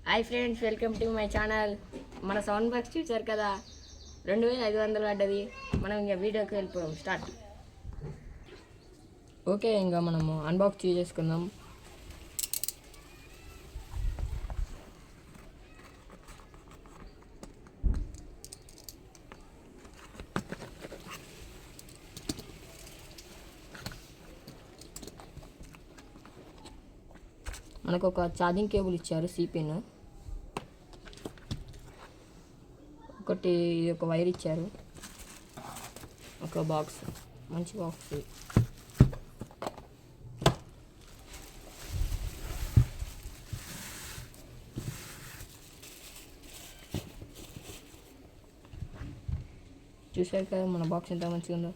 Hi friends, welcome to my channel. మన sound box చూసారు కదా, 2500 పడ్డది. మనం ఇంకా వీడియోకి వెళ్ళిపోయాం. స్టార్ట్. ఓకే, ఇంకా మనము అన్బాక్స్ చేసుకుందాం. మనకు ఒక ఛార్జింగ్ కేబుల్ ఇచ్చారు, సిపిన్ ఒకటి, ఒక వైర్ ఇచ్చారు, ఒక బాక్స్, మంచి బాక్స్. చూసారు కదా మన బాక్స్ ఎంత మంచిగా ఉందో.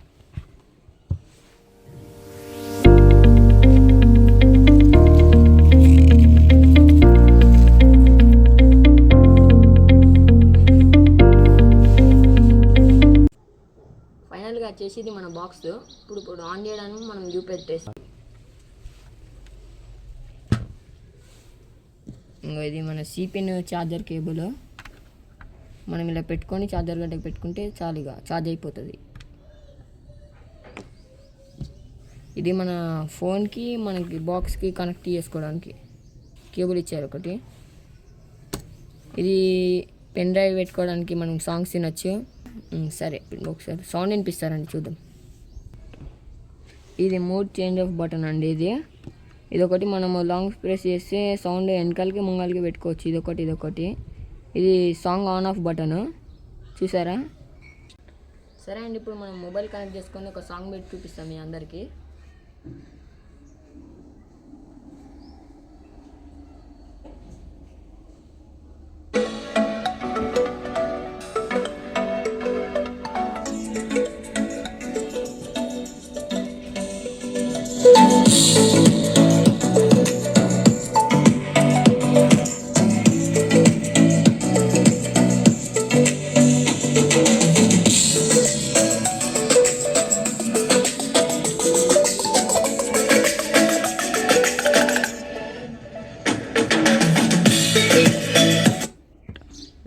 ఫైనల్గా వచ్చేసి ఇది మన బాక్స్. ఇప్పుడు ఆన్ చేయడానికి మనం చూపెట్టేస్తాం. ఇది మన సిపిన్ ఛార్జర్ కేబుల్. మనం ఇలా పెట్టుకొని ఛార్జర్ గంటకి పెట్టుకుంటే చాలు, ఇక ఛార్జ్ అయిపోతుంది. ఇది మన ఫోన్కి మనకి బాక్స్కి కనెక్ట్ చేసుకోవడానికి కేబుల్ ఇచ్చారు ఒకటి. ఇది పెన్ డ్రైవ్ పెట్టుకోవడానికి మనం సాంగ్స్ వినొచ్చు. సరే, ఒకసారి సౌండ్ వినిపిస్తారండి, చూద్దాం. ఇది మోడ్ చేంజ్ ఆఫ్ బటన్ అండి. ఇదొకటి మనము లాంగ్ ప్రెస్ చేస్తే సౌండ్ వెనకాలకి ముంగలకి పెట్టుకోవచ్చు. ఇదొకటి. ఇది సాంగ్ ఆన్ ఆఫ్ బటన్, చూసారా? సరే అండి, ఇప్పుడు మనం మొబైల్ కనెక్ట్ చేసుకొని ఒక సాంగ్ పెట్టి చూపిస్తాం మీ అందరికీ.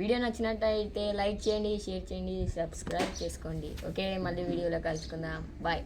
వీడియో నచ్చినట్టయితే లైక్ చేయండి, షేర్ చేయండి, సబ్స్క్రైబ్ చేసుకోండి. ఓకే, మళ్ళీ వీడియోలో కలుసుకుందాం. బాయ్.